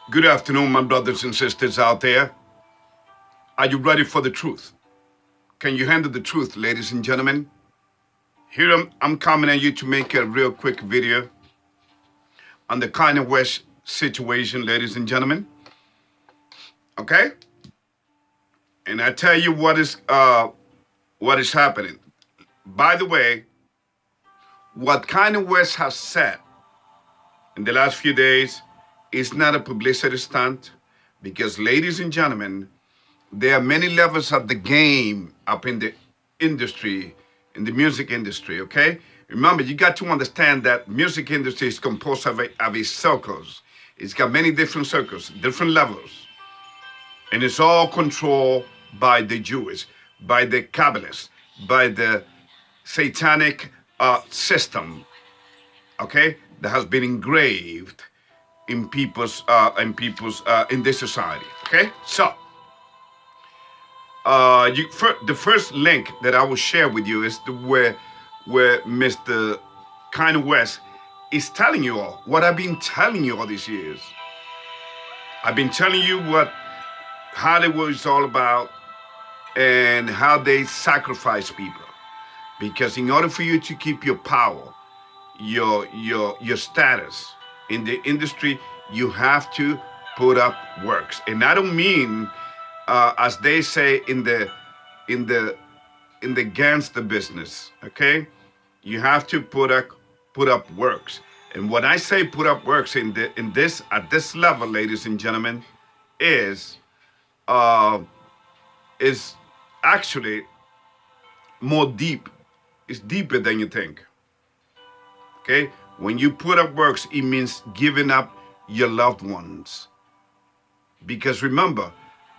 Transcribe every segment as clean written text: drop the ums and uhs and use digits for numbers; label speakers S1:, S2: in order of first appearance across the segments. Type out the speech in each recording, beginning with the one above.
S1: Good afternoon, my brothers and sisters out there. Are you ready for the truth? Can you handle the truth, ladies and gentlemen? Here I'm coming at you to make a real quick video on the Kaneye West situation, ladies and gentlemen. Okay? And I tell you what is happening. By the way, what Kaneye West has said in the last few days is not a publicity stunt, because, ladies and gentlemen, there are many levels of the game up in the industry, in the music industry, okay? Remember, you got to understand that music industry is composed of circles. It's got many different circles, different levels. And it's all controlled by the Jewish, by the Kabbalists, by the satanic system, okay? That has been engraved in in this society, okay? So, the first link that I will share with you is where Mr. Kaneye West is telling you all what I've been telling you all these years. I've been telling you what Hollywood is all about and how they sacrifice people. Because in order for you to keep your power, your status in the industry, you have to put up works. And I don't mean as they say in the gangster business, okay? You have to put up works. And when I say put up works at this level, ladies and gentlemen, is actually more deep. It's deeper than you think. Okay? When you put up works, it means giving up your loved ones. Because remember,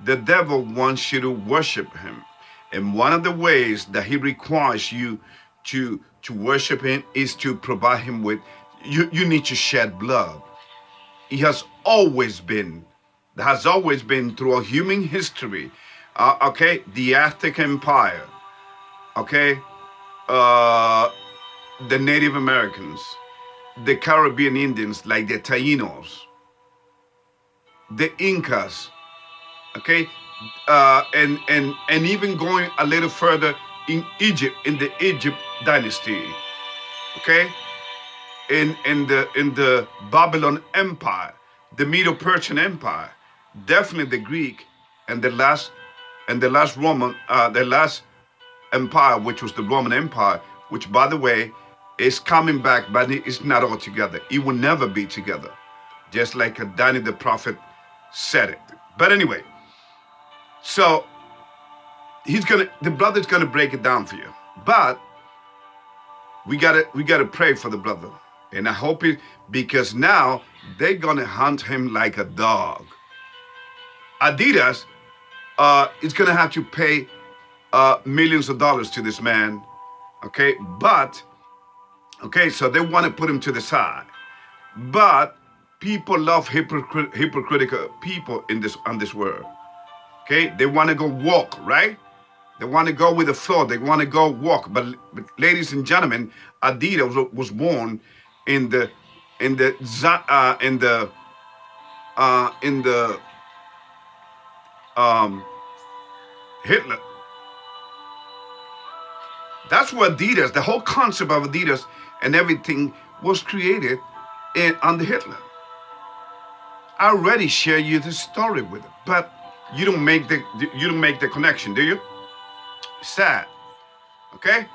S1: the devil wants you to worship him. And one of the ways that he requires you to worship him is to provide him with, you need to shed blood. It has always been throughout human history. Okay, the Aztec Empire, okay, the Native Americans, the Caribbean Indians like the Taínos, the Incas, okay, and even going a little further in Egypt, in the Egypt dynasty, okay, in the Babylon Empire, the Medo-Persian Empire, definitely the Greek, and the last Roman, the last empire, which was the Roman Empire, which, by the way, is coming back, but it's not all together. It will never be together, just like Daniel the prophet said it. But anyway, so the brother's gonna break it down for you. But we gotta pray for the brother, and I hope it, because now they're gonna hunt him like a dog. Adidas is gonna have to pay millions of dollars to this man, okay? But okay, so they want to put him to the side, but people love hypocritical people on this world. Okay, they want to go walk, right? They want to go with the flow. They want to go walk. But ladies and gentlemen, Adidas was born in the Hitler. That's where Adidas, the whole concept of Adidas and everything was created under Hitler. I already shared you the story with it, but you don't make the connection, do you? Sad. Okay?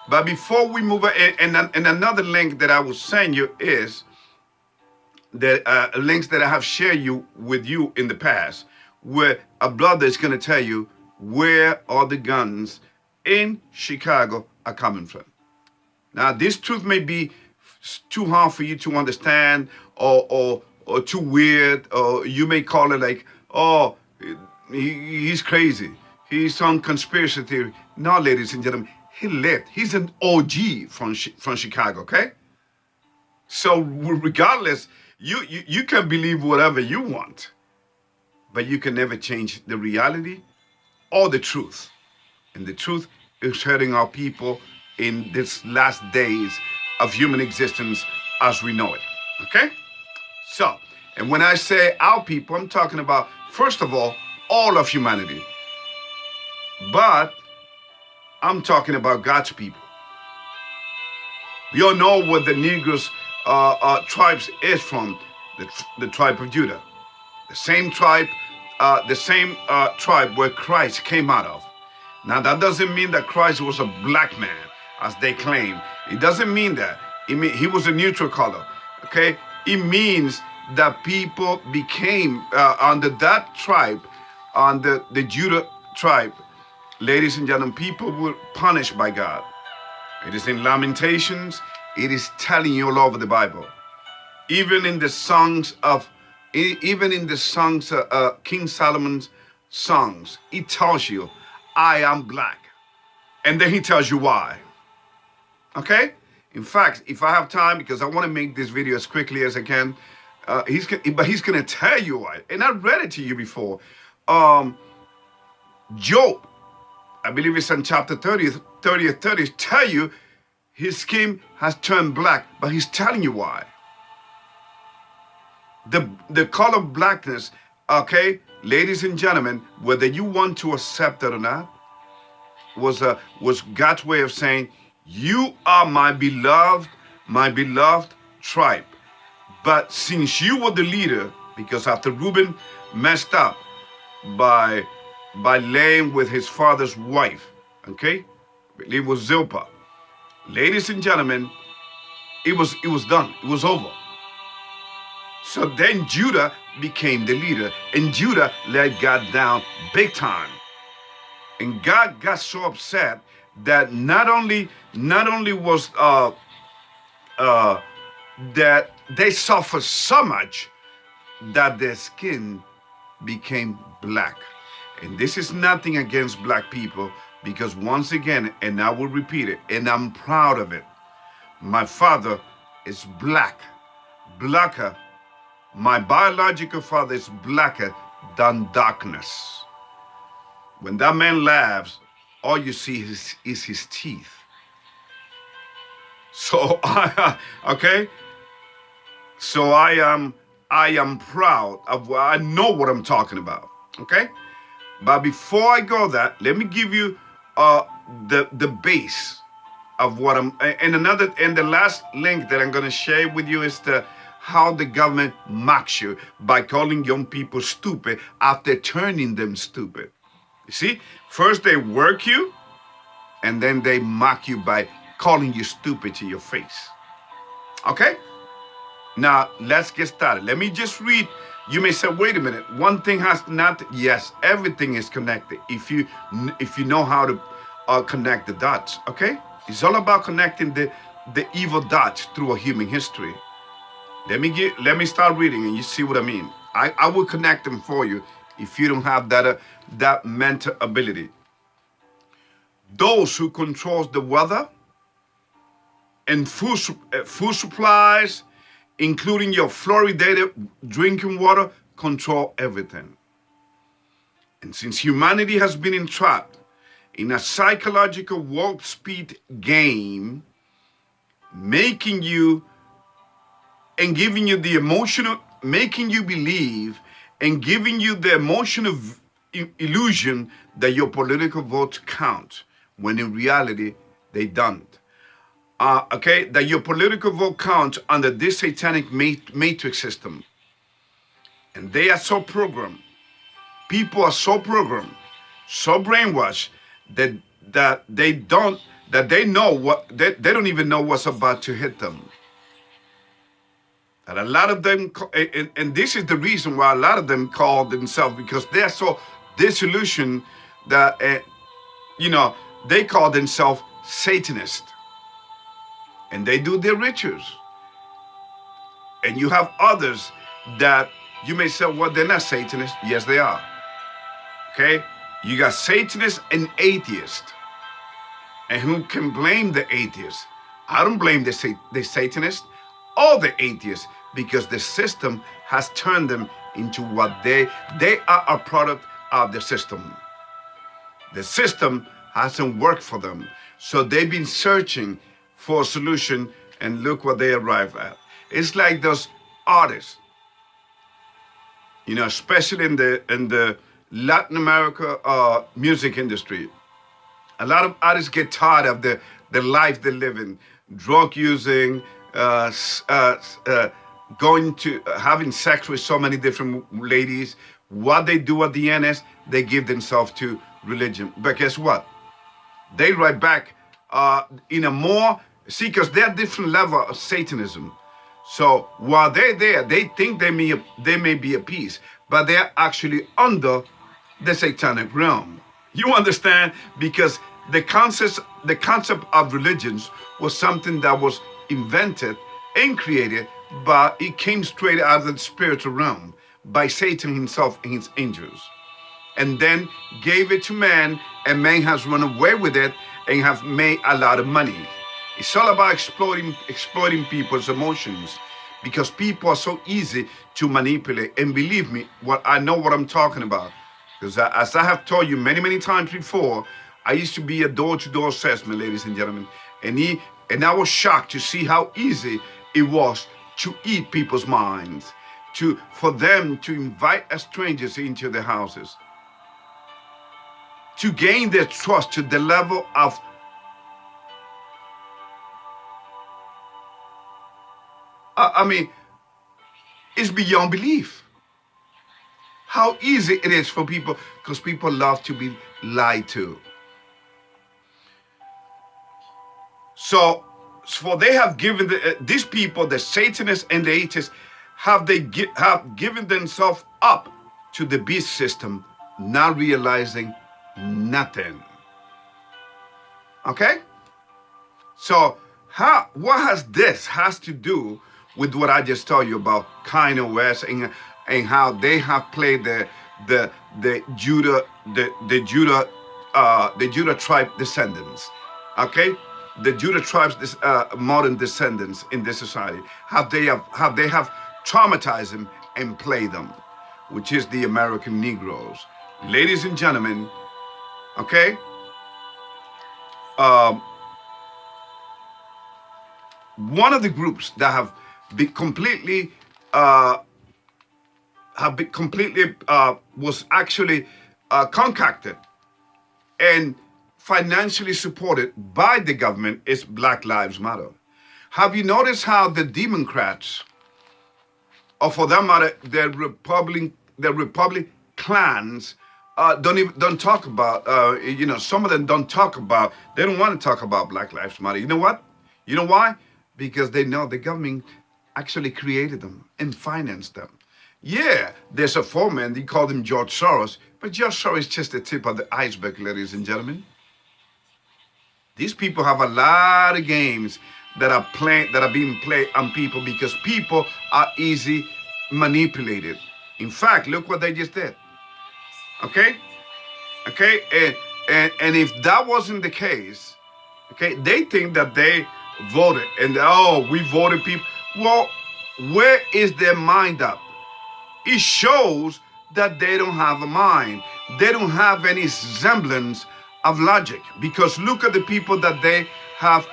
S1: But before we move on, and another link that I will send you is the links that I have shared with you in the past, where a brother is going to tell you where all the guns in Chicago are coming from. Now, this truth may be too hard for you to understand, or too weird, or you may call it like, oh, he's crazy. He's some conspiracy theory. No, ladies and gentlemen, he lived. He's an OG from Chicago, okay? So regardless, you can believe whatever you want, but you can never change the reality or the truth. And the truth is hurting our people in this last days of human existence as we know it, okay? So, And when I say our people, I'm talking about, first of all of humanity. But I'm talking about God's people. We all know what the Negroes tribes is from, the tribe of Judah. The same tribe where Christ came out of. Now that doesn't mean that Christ was a black man, as they claim. It doesn't mean that. He was a neutral color. Okay? It means that people became under that tribe, under the Judah tribe. Ladies and gentlemen, people were punished by God. It is in Lamentations. It is telling you all over the Bible. Even in the songs of King Solomon's songs, it tells you, I am black. And then he tells you why. Okay? In fact, if I have time, because I want to make this video as quickly as I can, he's going to tell you why. And I read it to you before. Job, I believe it's in chapter 30, tell you his skin has turned black, but he's telling you why. The color of blackness, okay, ladies and gentlemen, whether you want to accept it or not, was God's way of saying, you are my beloved tribe. But since you were the leader, because after Reuben messed up by laying with his father's wife, okay, it was Zilpah. Ladies and gentlemen, it was done. It was over. So then Judah became the leader, and Judah let God down big time. And God got so upset that not only was that they suffered so much that their skin became black. And this is nothing against black people, because once again, and I will repeat it, and I'm proud of it, my father is blacker. My biological father is blacker than darkness. When that man laughs, all you see is his teeth. So okay. So I am proud of what I know what I'm talking about. Okay. But before I go that, let me give you the base of what I'm. And the last link that I'm going to share with you is how the government mocks you by calling young people stupid after turning them stupid. You see, first they work you, and then they mock you by calling you stupid to your face. Okay? Now, let's get started. Let me just read. You may say, wait a minute, one thing has not, yes, everything is connected if you know how to connect the dots, okay? It's all about connecting the evil dots through a human history. Let me start reading and you see what I mean. I will connect them for you if you don't have that mental ability. Those who controls the weather and food supplies, including your fluoridated drinking water, control everything. And since humanity has been entrapped in a psychological warp speed game, making you and giving you the emotional, making you believe and giving you the emotional illusion that your political votes count, when in reality, they don't. Okay, that your political vote counts under this satanic matrix system. And they are so programmed. People are so programmed, so brainwashed that they don't even know what's about to hit them. And a lot of them, and this is the reason why a lot of them call themselves, because they're so disillusioned that, they call themselves Satanists. And they do their rituals. And you have others that you may say, well, they're not Satanists. Yes, they are. Okay? You got Satanists and atheists. And who can blame the atheists? I don't blame the Satanists or the atheists, because the system has turned them into what they are a product of the system. The system hasn't worked for them. So they've been searching for a solution, and look what they arrive at. It's like those artists You know, especially in the Latin America music industry. A lot of artists get tired of the life they live in, drug using, going to having sex with so many different ladies. What they do at the end is they give themselves to religion. But guess what? They write back in a more, see, because they're different level of Satanism. So while they're there, they think they may be at peace, but they're actually under the satanic realm. You understand? Because the concept of religions was something that was invented and created, but it came straight out of the spiritual realm by Satan himself and his angels, and then gave it to man, and man has run away with it and have made a lot of money. It's all about exploiting people's emotions, because people are so easy to manipulate. And believe me, I know what I'm talking about, because as I have told you many times before, I used to be a door-to-door salesman, ladies and gentlemen, and I was shocked to see how easy it was to eat people's minds, for them to invite strangers into their houses, to gain their trust to the level of I mean, it's beyond belief how easy it is for people, because people love to be lied to. So they have given these people, the Satanists and the atheists, have given themselves up to the beast system, not realizing nothing. Okay? So what has to do with what I just told you about Kaneye West and how they have played the Judah tribe descendants, okay, the Judah tribe's modern descendants in this society, how they have traumatized them and played them, which is the American Negroes, ladies and gentlemen, okay. One of the groups that have been completely was actually concocted and financially supported by the government is Black Lives Matter. Have you noticed how the Democrats, or for that matter, the Republican clans, don't talk about, some of them don't talk about, they don't want to talk about Black Lives Matter. You know what? You know why? Because they know the government actually created them and financed them. Yeah, there's a foreman, they call him George Soros, but George Soros is just the tip of the iceberg, ladies and gentlemen. These people have a lot of games that are being played on people, because people are easy manipulated. In fact, look what they just did. Okay? And if that wasn't the case, okay, they think that they voted and we voted people. Well, where is their mind up? It shows that they don't have a mind. They don't have any semblance of logic, because look at the people that they have,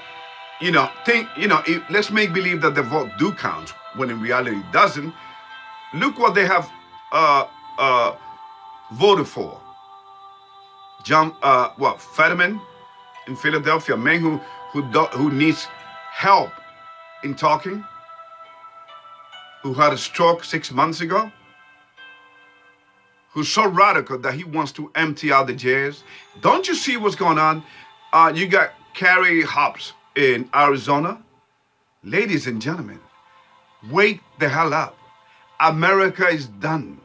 S1: let's make believe that the vote do count when in reality it doesn't. Look what they have voted for. John, Fetterman in Philadelphia, a man who needs help in talking, who had a stroke 6 months ago, who's so radical that he wants to empty out the jails. Don't you see what's going on? You got Carrie Hobbs in Arizona. Ladies and gentlemen, wake the hell up. America is done.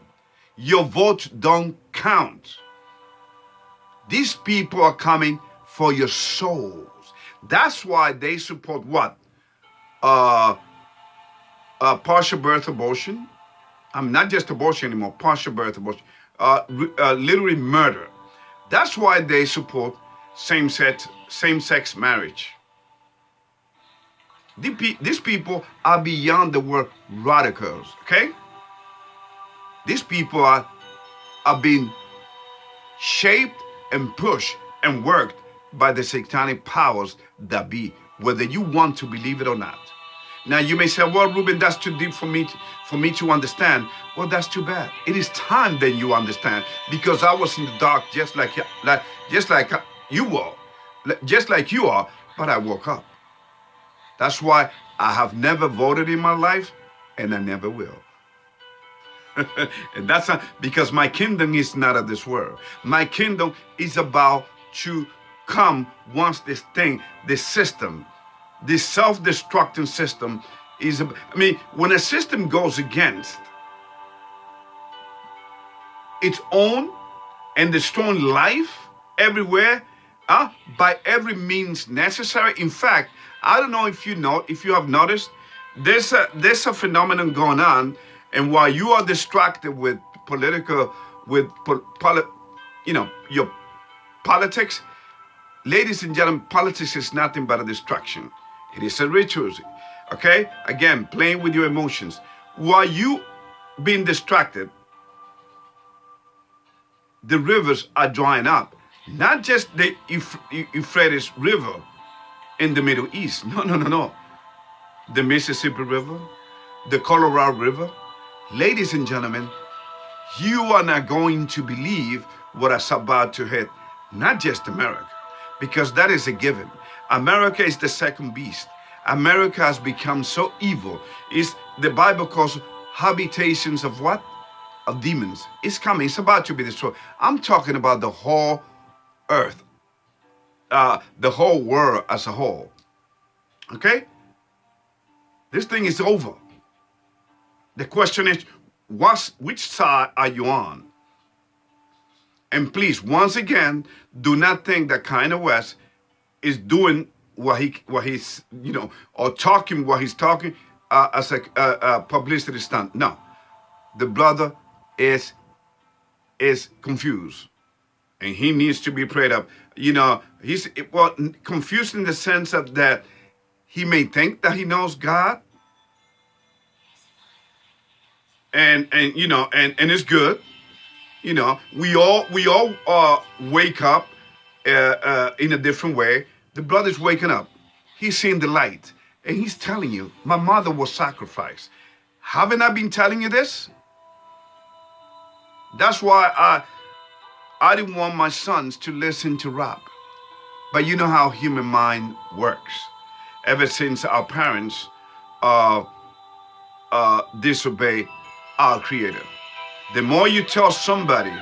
S1: Your votes don't count. These people are coming for your souls. That's why they support what? Partial birth abortion. Not just abortion anymore, partial birth abortion. Literally murder. That's why they support same-sex marriage. These people are beyond the word radicals, okay? These people are being shaped and pushed and worked by the satanic powers that be, whether you want to believe it or not. Now you may say, well, Ruben, that's too deep for me to understand. Well, that's too bad. It is time that you understand, because I was in the dark just like you were, just like you are, but I woke up. That's why I have never voted in my life, and I never will. And that's not, because my kingdom is not of this world. My kingdom is about to come once this thing, this system, this self-destructing system is, I mean, when a system goes against its own and destroying life everywhere, by every means necessary. In fact, I don't know if you have noticed, there's a phenomenon going on, and while you are distracted with your politics, ladies and gentlemen, politics is nothing but a distraction. It is a ritual, okay? Again, playing with your emotions. While you being distracted, the rivers are drying up. Not just the Euphrates River in the Middle East. No. The Mississippi River, the Colorado River. Ladies and gentlemen, you are not going to believe what is about to hit, not just America, because that is a given. America is the second beast. America has become so evil. The Bible calls habitations of what? Of demons. It's coming. It's about to be destroyed. I'm talking about the whole earth, the whole world as a whole. Okay? This thing is over. The question is, which side are you on? And please, once again, do not think that Kaneye West is doing what he's or talking what he's talking as a publicity stunt. No, the brother is confused, and he needs to be prayed up. He's confused in the sense of that he may think that he knows God, and it's good. We all wake up in a different way. The brother's waking up. He's seeing the light, and he's telling you, my mother was sacrificed. Haven't I been telling you this? That's why I didn't want my sons to listen to rap. But you know how human mind works. Ever since our parents disobey our Creator, the more you tell somebody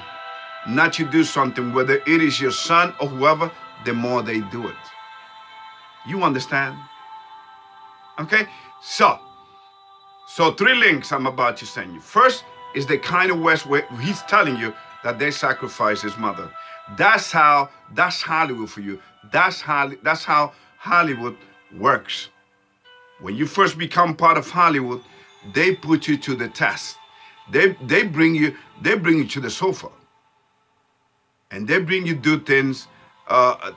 S1: not to do something, whether it is your son or whoever, the more they do it. You understand? Okay? So 3 links I'm about to send you. First is the Kaneye West where he's telling you that they sacrificed his mother. That's Hollywood for you. That's how Hollywood works. When you first become part of Hollywood, they put you to the test. They bring you to the sofa, and they bring you do things.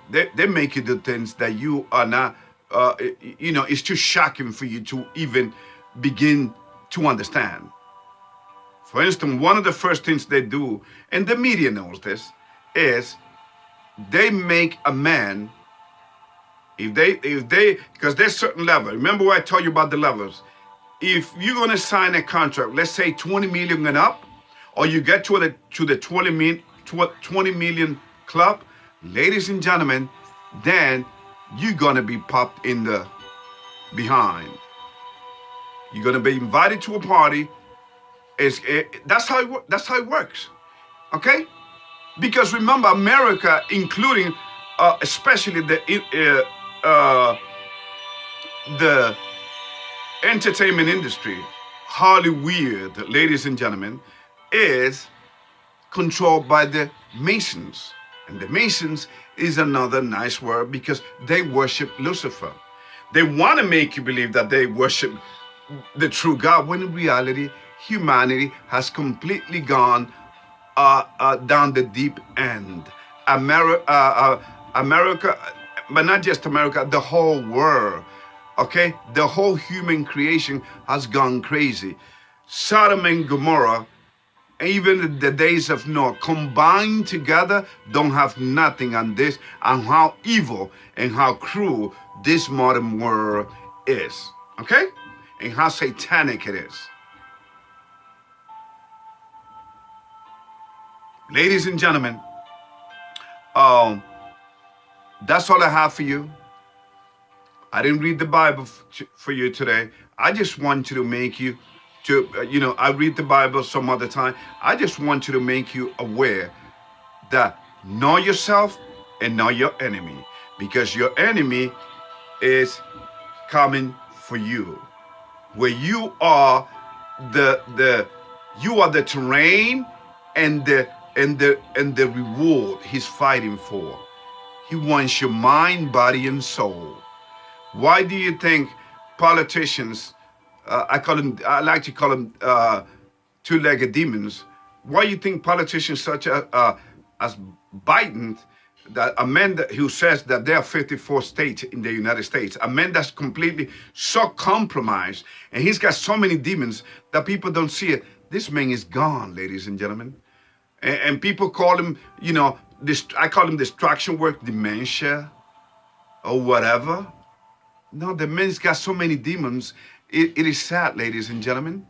S1: They make you do things that you are not. It's too shocking for you to even begin to understand. For instance, one of the first things they do, and the media knows this, is they make a man. If they, because there's certain level. Remember what I told you about the levels. If you're going to sign a contract, let's say 20 million and up, or you get to the 20 million club, ladies and gentlemen, then you're going to be popped in the behind. You're going to be invited to a party. That's how it works. Okay? Because remember, America, including especially the entertainment industry, Hollyweird, ladies and gentlemen, is controlled by the Masons. And the Masons is another nice word because they worship Lucifer. They want to make you believe that they worship the true God, when in reality, humanity has completely gone down the deep end. America, but not just America, the whole world. Okay, the whole human creation has gone crazy. Sodom and Gomorrah, even the days of Noah, combined together, don't have nothing on this, and how evil and how cruel this modern world is. Okay? and how satanic it is. Ladies and gentlemen, that's all I have for you. I didn't read the Bible for you today. I just want you to make you I read the Bible some other time. I just want you to make you aware that know yourself and know your enemy, because your enemy is coming for you. Where you are you are the terrain and the reward he's fighting for. He wants your mind, body, and soul. Why do you think politicians, I like to call them two-legged demons. Why do you think politicians such as Biden, that a man who says that there are 54 states in the United States, a man that's completely so compromised, and he's got so many demons that people don't see it. This man is gone, ladies and gentlemen. And people call him, I call him distraction work, dementia, or whatever. No, the man's got so many demons. It is sad, ladies and gentlemen.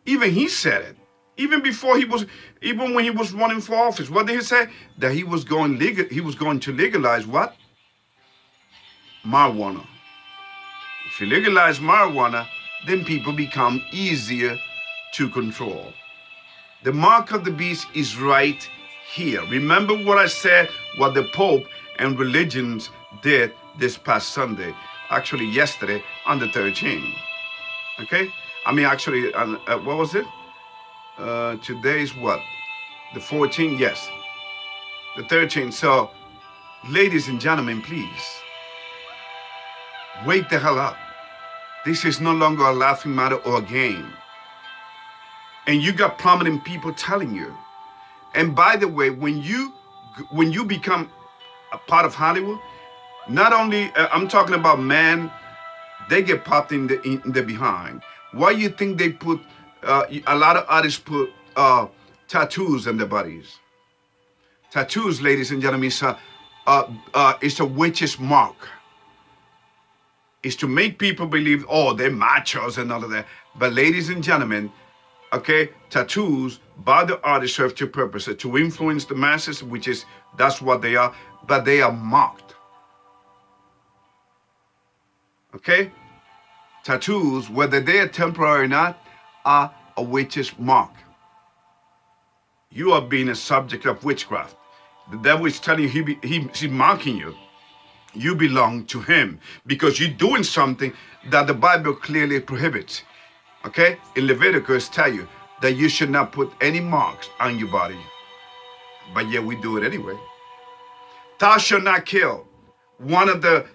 S1: Even he said it. Even when he was running for office, what did he say? That he was going to legalize what? Marijuana. If you legalize marijuana, then people become easier to control. The mark of the beast is right here. Remember what I said, what the Pope and religions did this past Sunday, actually yesterday on the 13th. Okay? I mean, actually, what was it? Today's what? The 14th? Yes. The 13th. So, ladies and gentlemen, please, wake the hell up. This is no longer a laughing matter or a game. And you got prominent people telling you. And by the way, when you become a part of Hollywood, not only, I'm talking about men, they get popped in the behind. Why do you think they put, a lot of artists put tattoos on their bodies? Tattoos, ladies and gentlemen, it's a witch's mark. It's to make people believe, oh, they're machos and all of that. But ladies and gentlemen, okay, tattoos by the artist serve two purposes: to influence the masses, that's what they are, but they are marked. Okay? Tattoos, whether they are temporary or not, are a witch's mark. You are being a subject of witchcraft. The devil is telling you, he's marking you. You belong to him because you're doing something that the Bible clearly prohibits. Okay? In Leviticus tell you that you should not put any marks on your body. But yet we do it anyway. Thou shalt not kill. One of the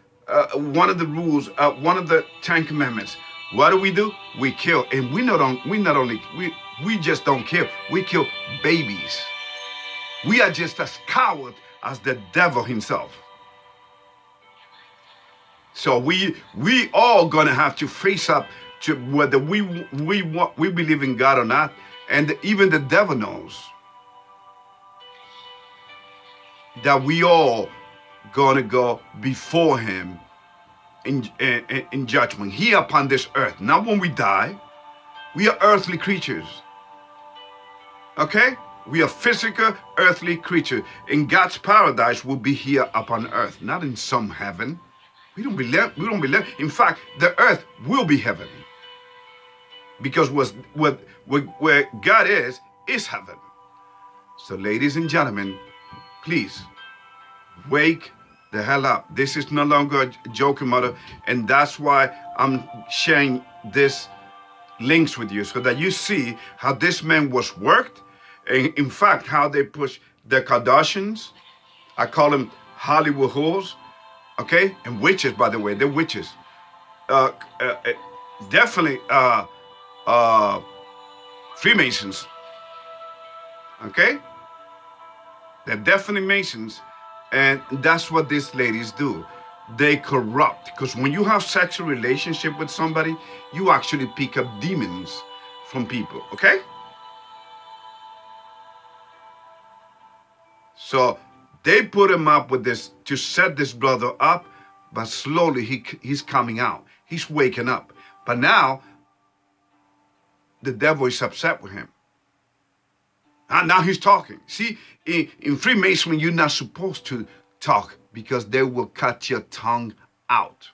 S1: rules, one of the 10 commandments. What do? We kill. And we just don't kill. We kill babies. We are just as coward as the devil himself. So we all gonna have to face up to whether we believe in God or not, and even the devil knows that we all gonna go before him in judgment here upon this earth. Not when we die. We are earthly creatures. Okay? We are physical earthly creatures. In God's paradise will be here upon earth, not in some heaven. We don't believe. In fact, the earth will be heaven. Because where God is heaven. So ladies and gentlemen, please wake the hell up. This is no longer a joking matter, and that's why I'm sharing this links with you so that you see how this man was worked, and in fact how they push the Kardashians. I call them Hollywood whores. Okay, and witches, by the way, they're witches. Definitely Freemasons. Okay, they're definitely Masons, and that's what these ladies do. They corrupt, because when you have sexual relationship with somebody, you actually pick up demons from people. Okay, so they put him up with this to set this brother up, but slowly he's coming out. He's waking up. But now, the devil is upset with him. And now he's talking. See, in Freemasonry, you're not supposed to talk because they will cut your tongue out.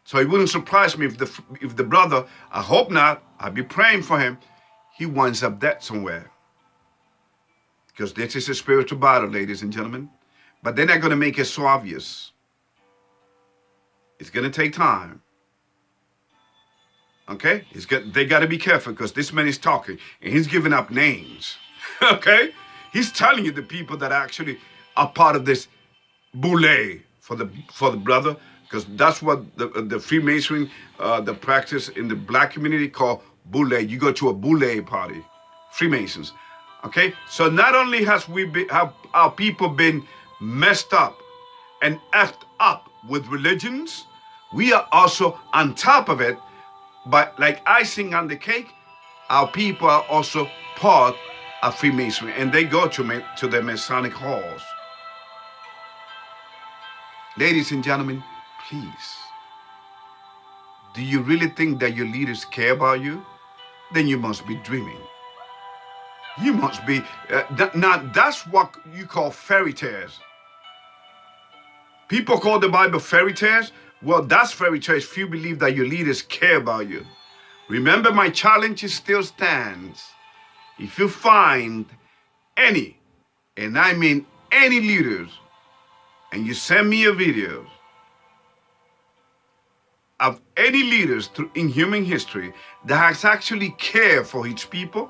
S1: So it wouldn't surprise me if the brother, I hope not, I'll be praying for him, he winds up dead somewhere. Because this is a spiritual battle, ladies and gentlemen. But they're not going to make it so obvious. It's going to take time. Okay? They got to be careful because this man is talking and he's giving up names. Okay? He's telling you the people that actually are part of this boule for the brother, because that's what the Freemasonry, the practice in the black community called boule. You go to a boule party, Freemasons. Okay? So not only have our people been messed up and effed up with religions, we are also on top of it, but like icing on the cake, our people are also part of Freemasonry, and they go to the Masonic halls. Ladies and gentlemen, please, do you really think that your leaders care about you? Then you must be dreaming. You must be, now that's what you call fairy tales. People call the Bible fairy tales. Well, that's fairy tales if you believe that your leaders care about you. Remember, my challenge still stands. If you find any, and I mean any leaders, and you send me a video of any leaders in human history that has actually cared for each people,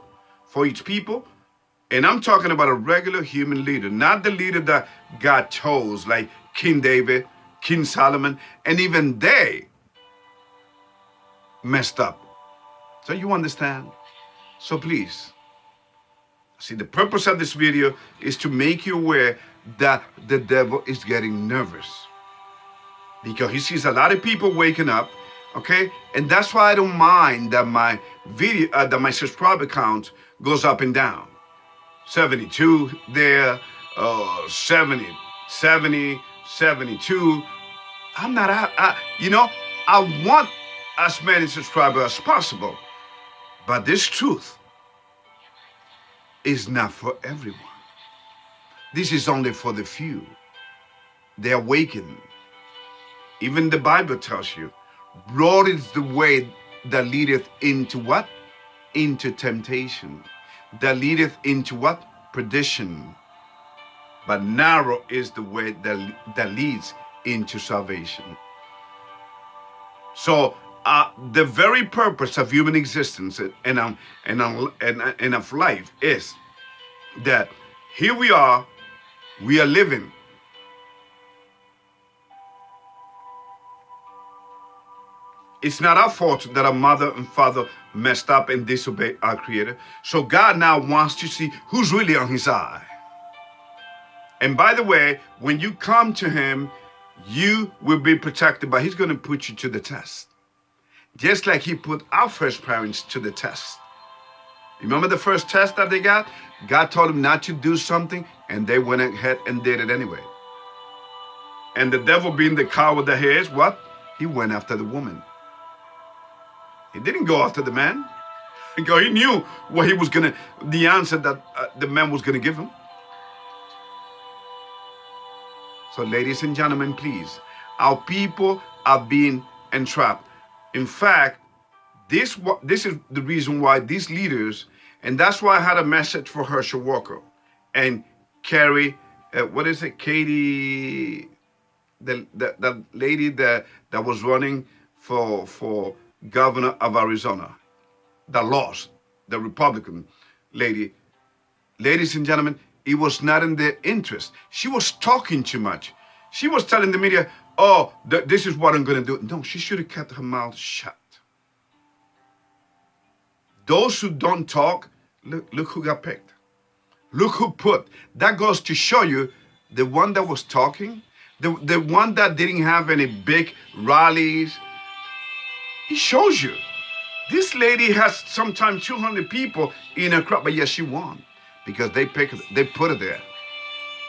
S1: and I'm talking about a regular human leader, not the leader that God chose, like King David, King Solomon, and even they messed up. So you understand? So please, see, the purpose of this video is to make you aware that the devil is getting nervous because he sees a lot of people waking up, okay? And that's why I don't mind that my video, that my subscriber count goes up and down. 72 there, 70, 72. I'm not, I want as many subscribers as possible, but this truth is not for everyone. This is only for the few. They awaken. Even the Bible tells you, broad is the way that leadeth into what? Into temptation. That leadeth into what? Perdition. But narrow is the way that leads into salvation. So the very purpose of human existence and of life is that here we are living. It's not our fault that our mother and father messed up and disobeyed our Creator. So God now wants to see who's really on His side. And by the way, when you come to Him, you will be protected, but He's going to put you to the test. Just like He put our first parents to the test. Remember the first test that they got? God told them not to do something, and they went ahead and did it anyway. And the devil, being the coward that he is, what? He went after the woman. He didn't go after the man. Because he knew what he was going to, the answer that the man was going to give him. So ladies and gentlemen, please, our people are being entrapped. In fact, this is the reason why these leaders, and that's why I had a message for Herschel Walker and Carrie, Katie, the lady that was running for governor of Arizona, that lost, the Republican lady. Ladies and gentlemen, it was not in their interest. She was talking too much. She was telling the media, oh, this is what I'm going to do. No, she should have kept her mouth shut. Those who don't talk, look who got picked. Look who put. That goes to show you the one that was talking, the one that didn't have any big rallies. He shows you. This lady has sometimes 200 people in her crowd, but yes, she won because they put her there.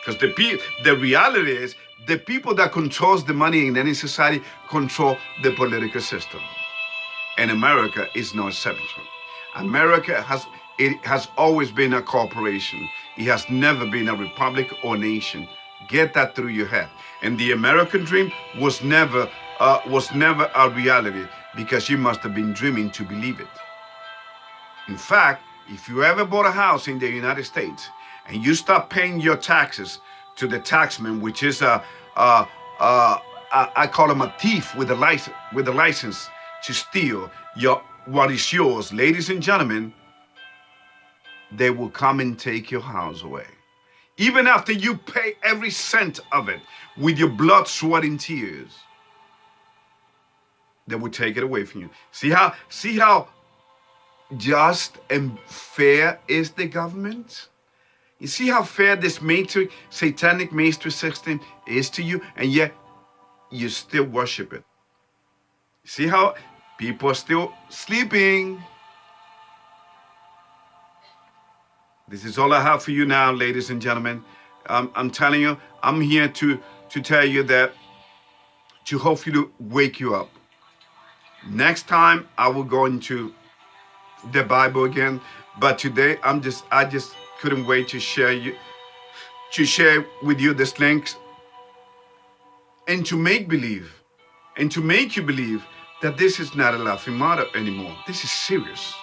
S1: Because the reality is, the people that controls the money in any society control the political system. And America is no exception. America has always been a corporation. It has never been a republic or nation. Get that through your head. And the American dream was never a reality because you must have been dreaming to believe it. In fact, if you ever bought a house in the United States and you start paying your taxes to the taxman, which is I call him a thief with a license to steal what is yours, ladies and gentlemen, they will come and take your house away. Even after you pay every cent of it with your blood, sweat, and tears, they will take it away from you. See how just and fair is the government? You see how fair this matrix, satanic matrix system is to you, and yet you still worship it. See how people are still sleeping. This is all I have for you now, ladies and gentlemen. I'm telling you, I'm here to tell you that, to hopefully wake you up. Next time I will go into the Bible again, but today I just couldn't wait to share with you this links and to make you believe that this is not a laughing matter anymore. This is serious.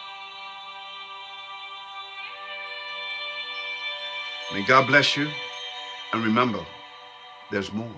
S1: May God bless you, and remember, there's more.